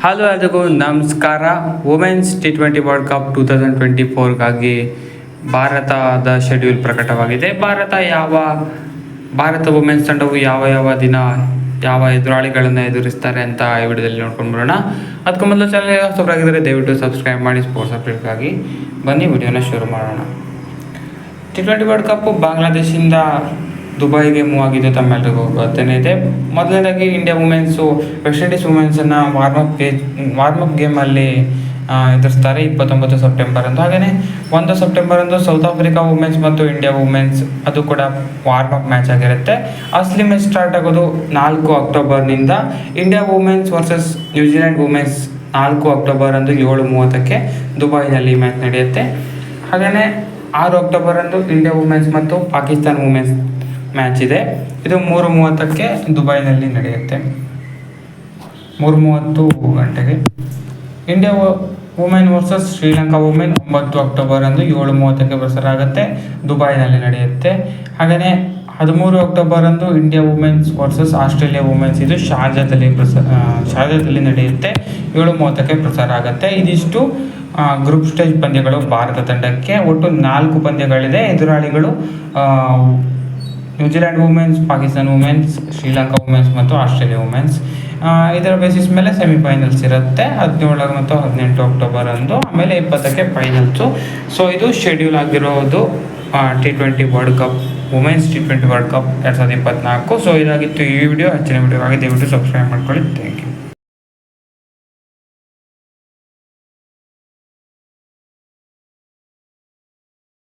Hello ಎಲ್ಲರಿಗೂ ನಮಸ್ಕಾರ. Women's T20 world cup 2024ಗಾಗಿ ಭಾರತದ ಶೆಡ್ಯೂಲ್ ಪ್ರಕಟವಾಗಿದೆ. ಭಾರತ ವುಮೆನ್ಸ್ ತಂಡವು ಯಾವ ದಿನ ಯಾವ ಎದುರಾಳಿಗಳನ್ನು ಎದುರಿಸ್ತಾರೆ ಅಂತ ಈ ವಿಡಿಯೋದಲ್ಲಿ ನೋಡ್ಕೊಂಡು ಬರೋಣ. ಅದಕ್ಕೂ ಮೊದಲು ಚಾನಲ್ಗೆ ಹೊಸಬರಾಗಿದ್ದರೆ ದಯವಿಟ್ಟು ಸಬ್ಸ್ಕ್ರೈಬ್ ಮಾಡಿ ಸ್ಪೋರ್ಟ್ಸ್ ಅಪ್ಡೇಟ್ಗಾಗಿ. ಬನ್ನಿ ವಿಡಿಯೋನ ಶುರು ಮಾಡೋಣ. T20 ವರ್ಲ್ಡ್ ಕಪ್ ಬಾಂಗ್ಲಾದೇಶಿಂದ ದುಬೈಗೆ ಮೂವ್ ಆಗಿದ್ದು ತಮ್ಮೆಲ್ಲರಿಗೂ ಗೊತ್ತೇನೆ ಇದೆ. ಮೊದಲನೇದಾಗಿ ಇಂಡಿಯಾ ವುಮೆನ್ಸು ವೆಸ್ಟ್ ಇಂಡೀಸ್ ವುಮೆನ್ಸನ್ನು ವಾರ್ಮಪ್ ಗೇಮಲ್ಲಿ ಎದುರಿಸ್ತಾರೆ 29 ಸೆಪ್ಟೆಂಬರ್ ಅಂದು. ಹಾಗೆಯೇ 1 ಸೆಪ್ಟೆಂಬರ್ ಅಂದು ಸೌತ್ ಆಫ್ರಿಕಾ ವುಮೆನ್ಸ್ ಮತ್ತು ಇಂಡಿಯಾ ವುಮೆನ್ಸ್ ಅದು ಕೂಡ ವಾರ್ಮಪ್ ಮ್ಯಾಚ್ ಆಗಿರುತ್ತೆ. ಅಸಲಿ ಮ್ಯಾಚ್ ಸ್ಟಾರ್ಟ್ ಆಗೋದು 4 ಅಕ್ಟೋಬರ್ನಿಂದ. India women's versus New Zealand women's 4 ಅಕ್ಟೋಬರ್ ಅಂದು 7:30ಕ್ಕೆ ದುಬೈನಲ್ಲಿ ಮ್ಯಾಚ್ ನಡೆಯುತ್ತೆ. ಹಾಗೆಯೇ 6 ಅಕ್ಟೋಬರ್ ಅಂದು ಇಂಡಿಯಾ ವುಮೆನ್ಸ್ ಮತ್ತು ಪಾಕಿಸ್ತಾನ್ ವುಮೆನ್ಸ್ ಮ್ಯಾಚ್ ಇದೆ. ಇದು 3:30ಕ್ಕೆ ದುಬೈನಲ್ಲಿ ನಡೆಯುತ್ತೆ. 3:30 ಗಂಟೆಗೆ. India women versus Sri Lanka women 9 October ಅಂದು 7:30ಕ್ಕೆ ಪ್ರಸಾರ ಆಗುತ್ತೆ, ದುಬೈನಲ್ಲಿ ನಡೆಯುತ್ತೆ. ಹಾಗೆಯೇ 13 ಅಕ್ಟೋಬರ್ ಅಂದು India women's versus Australia women's ಇದು ಶಾರ್ಜಾದಲ್ಲಿ ನಡೆಯುತ್ತೆ, 7:30ಕ್ಕೆ ಪ್ರಸಾರ ಆಗುತ್ತೆ. ಇದಿಷ್ಟು ಗ್ರೂಪ್ ಸ್ಟೇಜ್ ಪಂದ್ಯಗಳು ಭಾರತ ತಂಡಕ್ಕೆ. ಒಟ್ಟು 4 ಪಂದ್ಯಗಳಿದೆ. ಎದುರಾಳಿಗಳು New Zealand women's, Pakistan women's, Sri Lanka women's ಮತ್ತು ಆಸ್ಟ್ರೇಲಿಯಾ ವುಮೆನ್ಸ್. ಇದರ ಬೇಸಿಸ್ ಮೇಲೆ ಸೆಮಿಫೈನಲ್ಸ್ ಇರುತ್ತೆ 17 ಮತ್ತು 18 ಅಕ್ಟೋಬರ್ ಅಂದು. ಆಮೇಲೆ 20ಕ್ಕೆ ಫೈನಲ್ಸು. ಸೊ ಇದು ಶೆಡ್ಯೂಲ್ ಆಗಿರೋದು T20 world cup, women's T20 world cup 2024. So ಇದಾಗಿತ್ತು ಈ ವಿಡಿಯೋ. ಹೆಚ್ಚಿನ ವಿಡಿಯೋಗಾಗಿ ದಯವಿಟ್ಟು ಸಬ್ಸ್ಕ್ರೈಬ್ ಮಾಡ್ಕೊಳ್ಳಿ. Thank you.